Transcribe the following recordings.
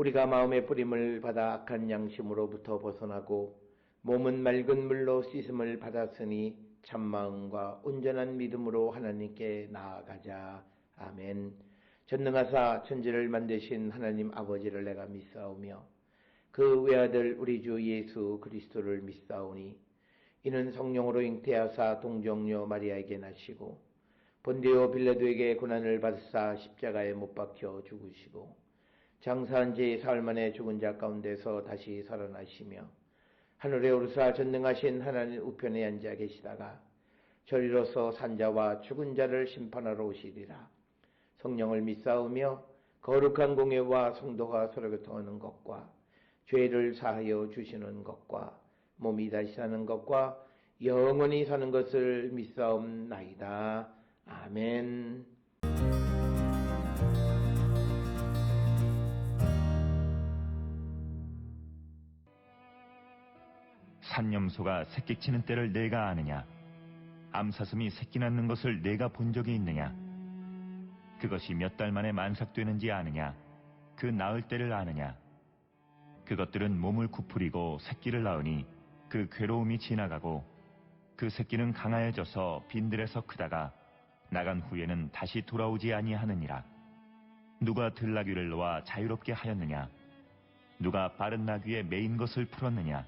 우리가 마음의 뿌림을 받아 악한 양심으로부터 벗어나고 몸은 맑은 물로 씻음을 받았으니 참마음과 온전한 믿음으로 하나님께 나아가자. 아멘. 전능하사 천지를 만드신 하나님 아버지를 내가 믿사오며 그 외아들 우리 주 예수 그리스도를 믿사오니 이는 성령으로 잉태하사 동정녀 마리아에게 나시고 본디오 빌라도에게 고난을 받으사 십자가에 못 박혀 죽으시고 장사한 지 사흘 만에 죽은 자 가운데서 다시 살아나시며 하늘에 오르사 전능하신 하나님 우편에 앉아 계시다가 저리로서 산자와 죽은 자를 심판하러 오시리라. 성령을 믿사오며 거룩한 공예와 성도가 서로 교통하는 것과 죄를 사하여 주시는 것과 몸이 다시 사는 것과 영원히 사는 것을 믿사옵나이다. 아멘. 산염소가 새끼 치는 때를 내가 아느냐? 암사슴이 새끼 낳는 것을 내가 본 적이 있느냐? 그것이 몇 달 만에 만삭되는지 아느냐? 그 낳을 때를 아느냐? 그것들은 몸을 구부리고 새끼를 낳으니 그 괴로움이 지나가고 그 새끼는 강하여져서 빈들에서 크다가 나간 후에는 다시 돌아오지 아니하느니라. 누가 들나귀를 놓아 자유롭게 하였느냐? 누가 빠른 나귀에 매인 것을 풀었느냐?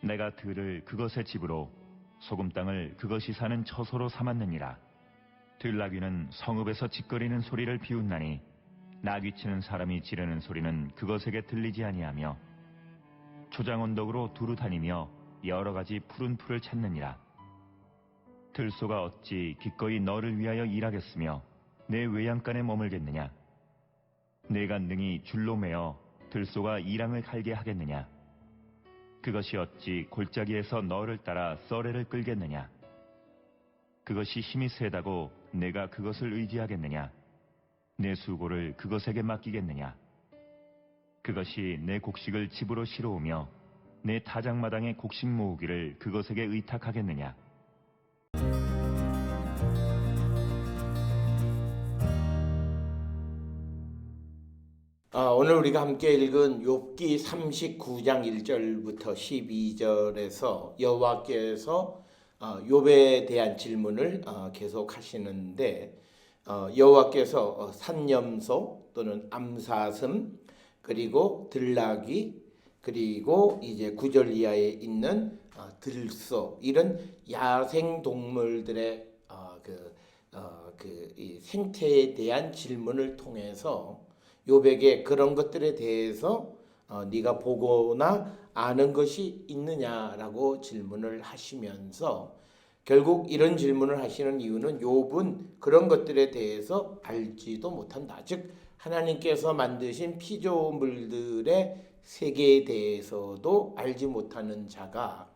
내가 들을 그것의 집으로 소금 땅을 그것이 사는 처소로 삼았느니라. 들나귀는 성읍에서 짓거리는 소리를 비웃나니 나귀치는 사람이 지르는 소리는 그것에게 들리지 아니하며 초장 언덕으로 두루 다니며 여러 가지 푸른 풀을 찾느니라. 들소가 어찌 기꺼이 너를 위하여 일하겠으며 내 외양간에 머물겠느냐? 내가 능히 줄로 매어 들소가 이랑을 갈게 하겠느냐? 그것이 어찌 골짜기에서 너를 따라 썰애를 끌겠느냐? 그것이 힘이 세다고 내가 그것을 의지하겠느냐? 내 수고를 그것에게 맡기겠느냐? 그것이 내 곡식을 집으로 실어오며 내 타작마당의 곡식 모으기를 그것에게 의탁하겠느냐? 오늘 우리가 함께 읽은 욥기 39장 1절부터 12절에서 여호와께서 욥에 대한 질문을 계속 하시는데 여호와께서 산염소 또는 암사슴 그리고 들나귀 그리고 이제 9절 이하에 있는 들소 이런 야생 동물들의 이 생태에 대한 질문을 통해서 욥에게 그런 것들에 대해서 네가 보거나 아는 것이 있느냐라고 질문을 하시면서 결국 이런 질문을 하시는 이유는 욥은 그런 것들에 대해서 알지도 못한다. 즉 하나님께서 만드신 피조물들의 세계에 대해서도 알지 못하는 자가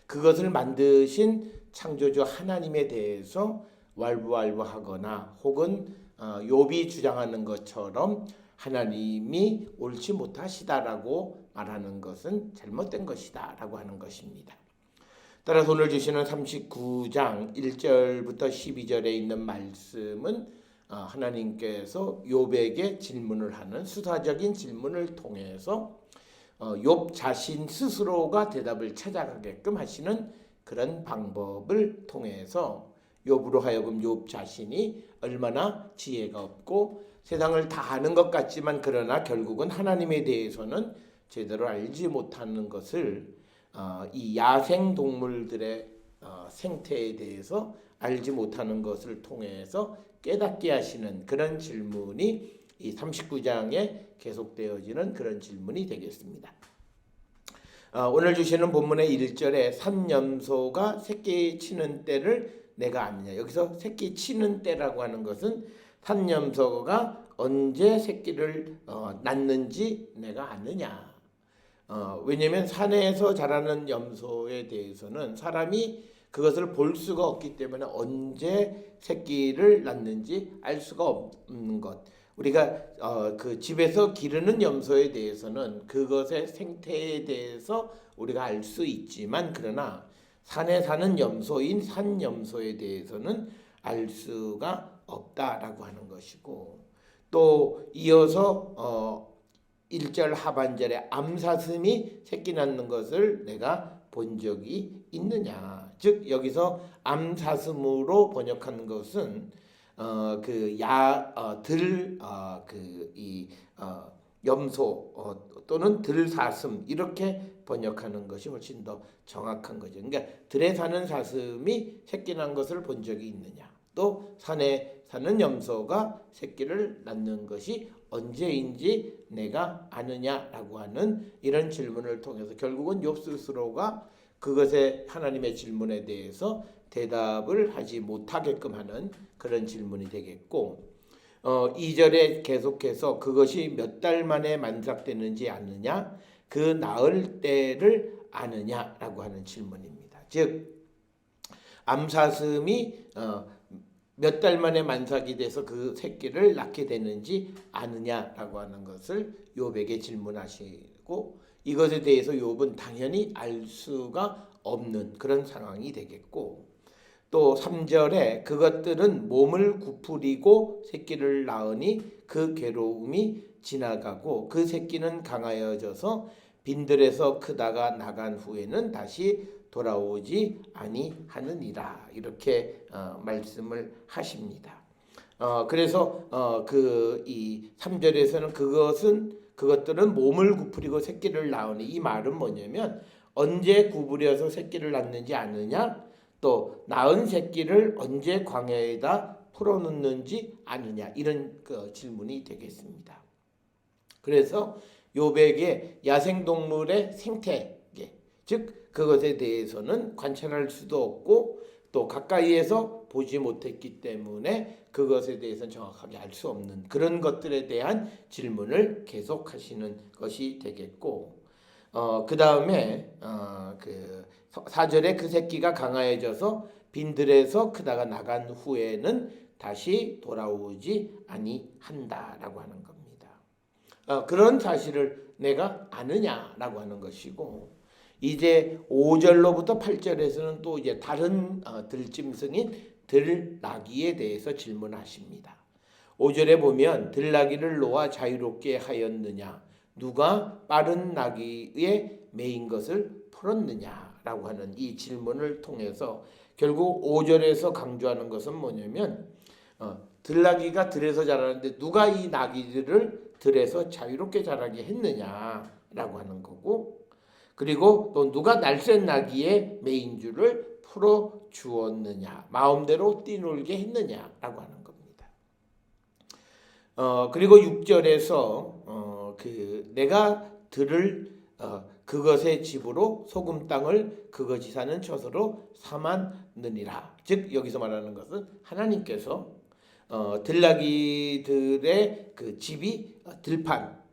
그것을 만드신 창조주 하나님에 대해서 왈부왈부하거나 혹은 욥이 주장하는 것처럼 하나님이 옳지 못하시다라고 말하는 것은 잘못된 것이다라고 하는 것입니다. 따라서 오늘 주시는 39장 1절부터 12절에 있는 말씀은 하나님께서 욥에게 질문을 하는 수사적인 질문을 통해서 욥 자신 스스로가 대답을 찾아가게끔 하시는 그런 방법을 통해서 욥으로 하여금 욥 자신이 얼마나 지혜가 없고 세상을 다 아는 것 같지만 그러나 결국은 하나님에 대해서는 제대로 알지 못하는 것을 이 야생 동물들의 생태에 대해서 알지 못하는 것을 통해서 깨닫게 하시는 그런 질문이 이 39장에 계속되어지는 그런 질문이 되겠습니다. 오늘 주시는 본문의 1절에 산염소가 새끼 치는 때를 내가 아느냐. 여기서 새끼 치는 때라고 하는 것은 산염소가 언제 새끼를 낳는지 내가 아느냐. 왜냐하면 산에서 자라는 염소에 대해서는 사람이 그것을 볼 수가 없기 때문에 언제 새끼를 낳는지 알 수가 없는 것. 우리가 그 집에서 기르는 염소에 대해서는 그것의 생태에 대해서 우리가 알 수 있지만 그러나 산에 사는 염소인 산염소에 대해서는 알 수가 없다라고 하는 것이고 또 이어서 1절 하반절에 암사슴이 새끼 낳는 것을 내가 본 적이 있느냐. 즉 여기서 암사슴으로 번역하는 것은 염소 또는 들사슴 이렇게 번역하는 것이 훨씬 더 정확한 거죠. 그러니까 들에 사는 사슴이 새끼 난 것을 본 적이 있느냐. 또 산에 사는 염소가 새끼를 낳는 것이 언제인지 내가 아느냐라고 하는 이런 질문을 통해서 결국은 욥 스스로가 그것에 하나님의 질문에 대해서 대답을 하지 못하게끔 하는 그런 질문이 되겠고 2절에 계속해서 그것이 몇 달 만에 만삭되는지 아느냐 그 나을 때를 아느냐라고 하는 질문입니다. 즉 암사슴이 몇 달 만에 만삭이 돼서 그 새끼를 낳게 되는지 아느냐라고 하는 것을 욥에게 질문하시고 이것에 대해서 욥은 당연히 알 수가 없는 그런 상황이 되겠고 또 3절에 그것들은 몸을 구부리고 새끼를 낳으니 그 괴로움이 지나가고 그 새끼는 강하여져서 빈들에서 크다가 나간 후에는 다시 돌아오지 아니하느니라 이렇게 말씀을 하십니다. 그래서 이 3절에서는 그것들은 몸을 구부리고 새끼를 낳으니 이 말은 뭐냐면 언제 구부려서 새끼를 낳는지 아느냐 또 낳은 새끼를 언제 광야에다 풀어놓는지 아느냐 이런 질문이 되겠습니다. 그래서 욥에게 야생동물의 생태계 즉 그것에 대해서는 관찰할 수도 없고 또 가까이에서 보지 못했기 때문에 그것에 대해서는 정확하게 알 수 없는 그런 것들에 대한 질문을 계속하시는 것이 되겠고 그 다음에 4절에 그 새끼가 강하여져서 빈들에서 크다가 나간 후에는 다시 돌아오지 아니한다라고 하는 겁니다. 그런 사실을 내가 아느냐라고 하는 것이고 이제 5절로부터 8절에서는 또 이제 다른 들짐승인 들나귀에 대해서 질문하십니다. 5절에 보면 들나귀를 놓아 자유롭게 하였느냐 누가 빠른 나귀에 매인 것을 풀었느냐라고 하는 이 질문을 통해서 결국 5절에서 강조하는 것은 뭐냐면 들나귀가 들에서 자라는데 누가 이 나귀들을 들에서 자유롭게 자라게 했느냐라고 하는 거고 그리고 또 누가 날쌘 나귀의 매인 줄을 풀어 주었느냐 마음대로 뛰놀게 했느냐라고 하는 겁니다. 그리고 6절에서 내가 들을 그것의 집으로 소금 땅을 그것이 사는 처소로 삼았느니라. 즉 여기서 말하는 것은 하나님께서 들나귀들의 그 집이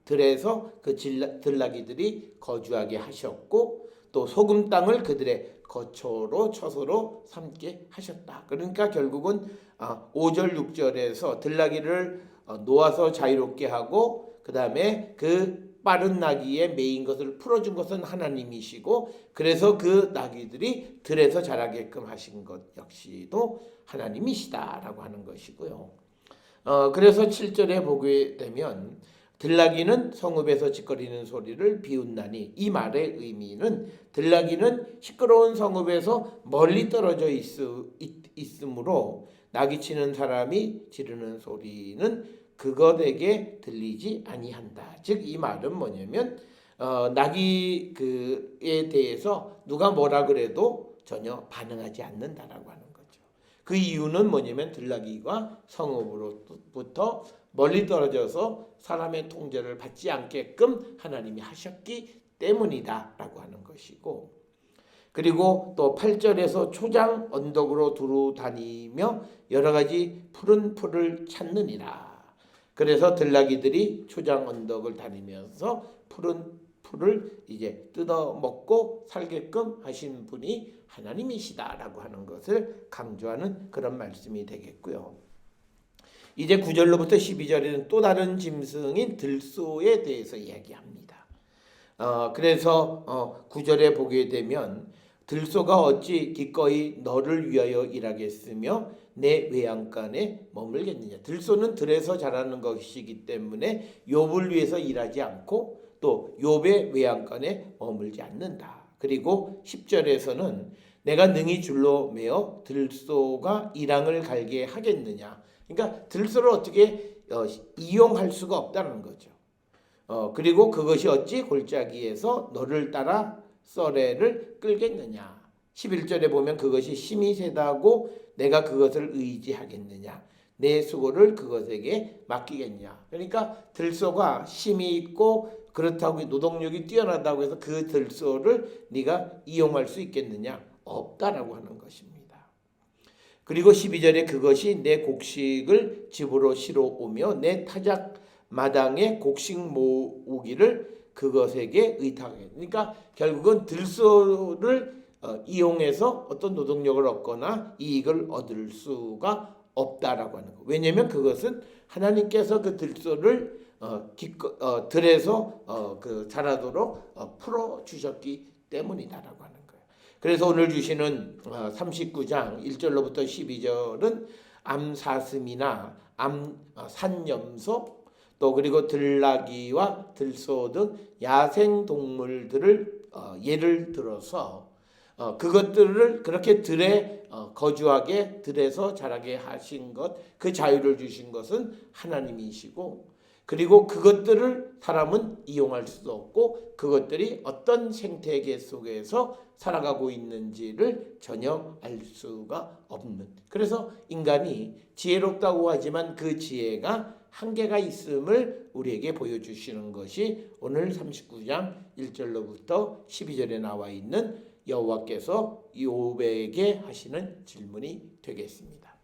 들에서 그 들나귀들이 거주하게 하셨고 또 소금 땅을 그들의 거처로 처소로 삼게 하셨다. 그러니까 결국은 5절 6절에서 들나귀를 놓아서 자유롭게 하고 그 다음에 그 빠른 나귀에 매인 것을 풀어준 것은 하나님이시고 그래서 그 나귀들이 들에서 자라게끔 하신 것 역시도 하나님이시다라고 하는 것이고요. 그래서 7절에 보게 되면 들나귀는 성읍에서 찌꺼리는 소리를 비웃나니 이 말의 의미는 들나귀는 시끄러운 성읍에서 멀리 떨어져 있으므로 나귀치는 사람이 지르는 소리는 그것에게 들리지 아니한다. 즉 이 말은 뭐냐면 나귀에 대해서 누가 뭐라 그래도 전혀 반응하지 않는다라고 하는 거죠. 그 이유는 뭐냐면 들나귀가 성읍으로부터 멀리 떨어져서 사람의 통제를 받지 않게끔 하나님이 하셨기 때문이다라고 하는 것이고 그리고 또 8절에서 초장 언덕으로 두루 다니며 여러 가지 푸른 풀을 찾느니라. 그래서 들나귀들이 초장 언덕을 다니면서 푸른 풀을 이제 뜯어 먹고 살게끔 하신 분이 하나님이시다라고 하는 것을 강조하는 그런 말씀이 되겠고요. 이제 9절로부터 12절에는 또 다른 짐승인 들소에 대해서 이야기합니다. 그래서 9절에 보게 되면 들소가 어찌 기꺼이 너를 위하여 일하겠으며 내 외양간에 머물겠느냐. 들소는 들에서 자라는 것이기 때문에 욥을 위해서 일하지 않고 또 욥의 외양간에 머물지 않는다. 그리고 10절에서는 내가 능히 줄로 매어 들소가 이랑을 갈게 하겠느냐. 그러니까 들소를 어떻게 이용할 수가 없다는 거죠. 그리고 그것이 어찌 골짜기에서 너를 따라 썰애를 끌겠느냐. 11절에 보면 그것이 힘이 세다고 내가 그것을 의지하겠느냐. 내 수고를 그것에게 맡기겠냐. 그러니까 들소가 힘이 있고 그렇다고 노동력이 뛰어나다고 해서 그 들소를 네가 이용할 수 있겠느냐. 없다라고 하는 것입니다. 그리고 12절에 그것이 내 곡식을 집으로 실어 오며 내 타작 마당에 곡식 모으기를 그것에게 의탁하겠다. 그러니까 결국은 들소를 이용해서 어떤 노동력을 얻거나 이익을 얻을 수가 없다라고 하는 거. 왜냐하면 그것은 하나님께서 그 들소를 들에서 자라도록 풀어 주셨기 때문이다라고 하는 거예요. 그래서 오늘 주시는 39장 1절로부터 12절은 암사슴이나 산염소 또 그리고 들나귀와 들소 등 야생 동물들을 예를 들어서 그것들을 그렇게 들에 거주하게 들에서 자라게 하신 것, 그 자유를 주신 것은 하나님이시고 그리고 그것들을 사람은 이용할 수도 없고 그것들이 어떤 생태계 속에서 살아가고 있는지를 전혀 알 수가 없는. 그래서 인간이 지혜롭다고 하지만 그 지혜가 한계가 있음을 우리에게 보여주시는 것이 오늘 39장 1절로부터 12절에 나와 있는 여호와께서 욥에게 하시는 질문이 되겠습니다.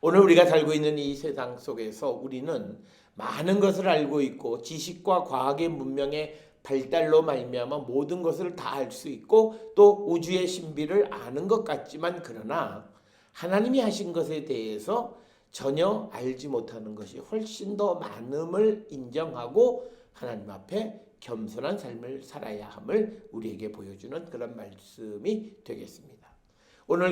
오늘 우리가 살고 있는 이 세상 속에서 우리는 많은 것을 알고 있고 지식과 과학의 문명의 발달로 말미암아 모든 것을 다 알 수 있고 또 우주의 신비를 아는 것 같지만 그러나 하나님이 하신 것에 대해서 전혀 알지 못하는 것이 훨씬 더 많음을 인정하고 하나님 앞에 겸손한 삶을 살아야 함을 우리에게 보여주는 그런 말씀이 되겠습니다. 오늘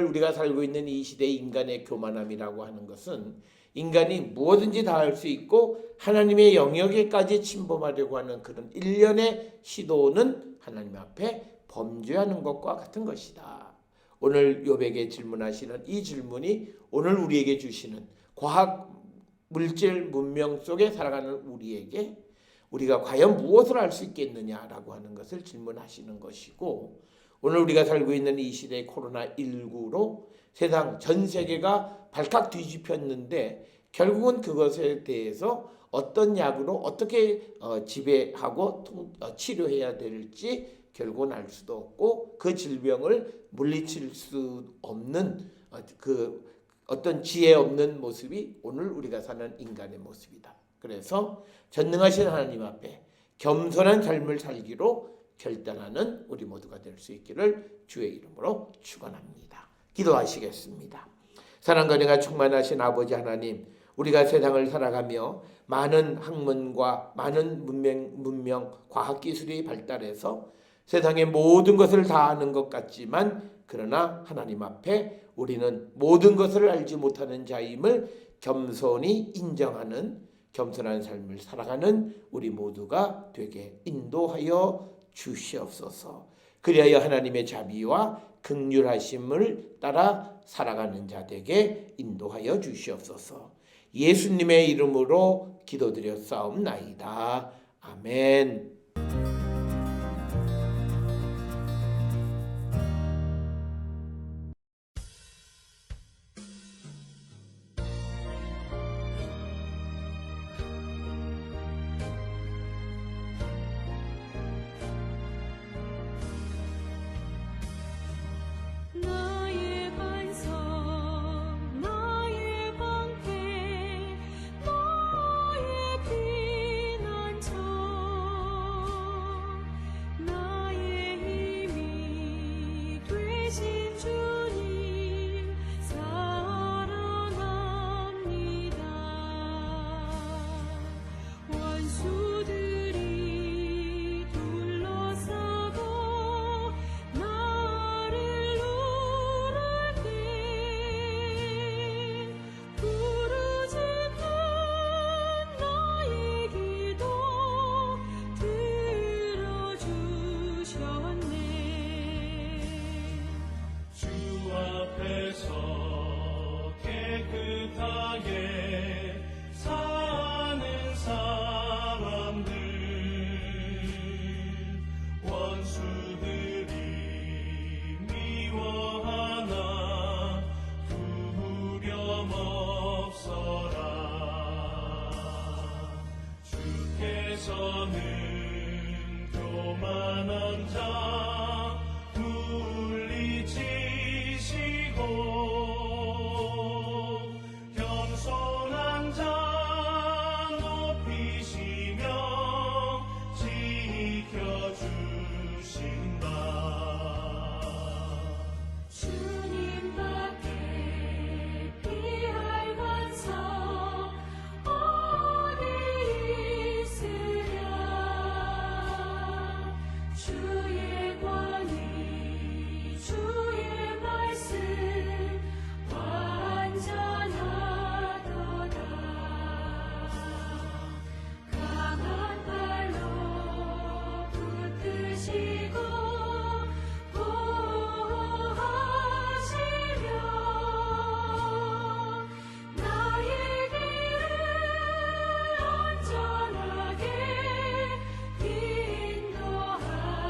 우리가 살고 있는 이 시대의 인간의 교만함이라고 하는 것은 인간이 무엇든지 다 할 수 있고 하나님의 영역에까지 침범하려고 하는 그런 일련의 시도는 하나님 앞에 범죄하는 것과 같은 것이다. 오늘 욥에게 질문하시는 이 질문이 오늘 우리에게 주시는 과학 물질 문명 속에 살아가는 우리에게 우리가 과연 무엇을 할 수 있겠느냐라고 하는 것을 질문하시는 것이고 오늘 우리가 살고 있는 이 시대의 코로나19로 세상 전 세계가 발칵 뒤집혔는데 결국은 그것에 대해서 어떤 약으로 어떻게 지배하고 치료해야 될지 결국은 알 수도 없고 그 질병을 물리칠 수 없는 그 어떤 지혜 없는 모습이 오늘 우리가 사는 인간의 모습이다. 그래서 전능하신 하나님 앞에 겸손한 삶을 살기로 결단하는 우리 모두가 될 수 있기를 주의 이름으로 축원합니다. 기도하시겠습니다. 사랑과 은혜가 충만하신 아버지 하나님, 우리가 세상을 살아가며 많은 학문과 많은 문명 과학기술이 발달해서 세상의 모든 것을 다 아는 것 같지만 그러나 하나님 앞에 우리는 모든 것을 알지 못하는 자임을 겸손히 인정하는 겸손한 삶을 살아가는 우리 모두가 되게 인도하여 주시옵소서. 그리하여 하나님의 자비와 긍휼하심을 따라 살아가는 자 되게 인도하여 주시옵소서. 예수님의 이름으로 기도드렸사옵나이다. 아멘. 세상은 교만한 자 물리치시고 겸손한 자 높이시며 지켜주신다. 주님밖에 피할 반석 어디 있으랴. 주의 권위 주의 말씀 완전하도다. 강한 발로 붙드시고 보호하시며 나의 길을 안전하게 인도하신다.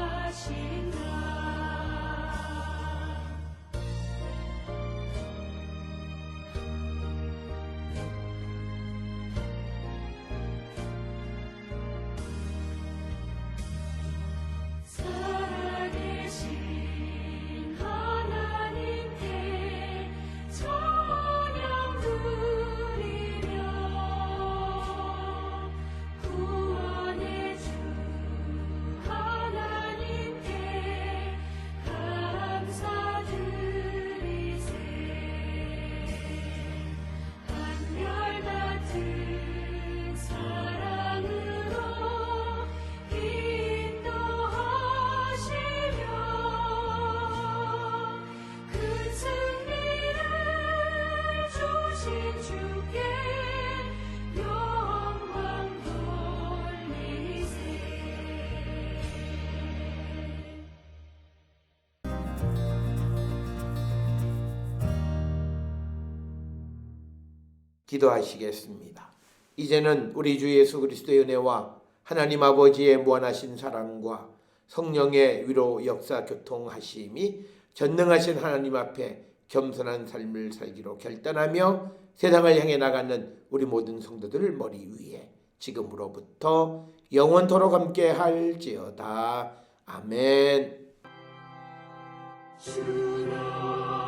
살아계신 하나님께 찬양 드리며 구원의 주 하나님께 감사드리세. 한결같은 사랑으로 인도하시며 큰 승리를 주신 주께 영광 돌리세. 기도하시겠습니다. 이제는 우리 주 예수 그리스도의 은혜와 하나님 아버지의 무한하신 사랑과 성령의 위로 역사 교통하심이 전능하신 하나님 앞에 겸손한 삶을 살기로 결단하며 세상을 향해 나가는 우리 모든 성도들을 머리 위에 지금으로부터 영원토록 함께 할지어다. 아멘. 주라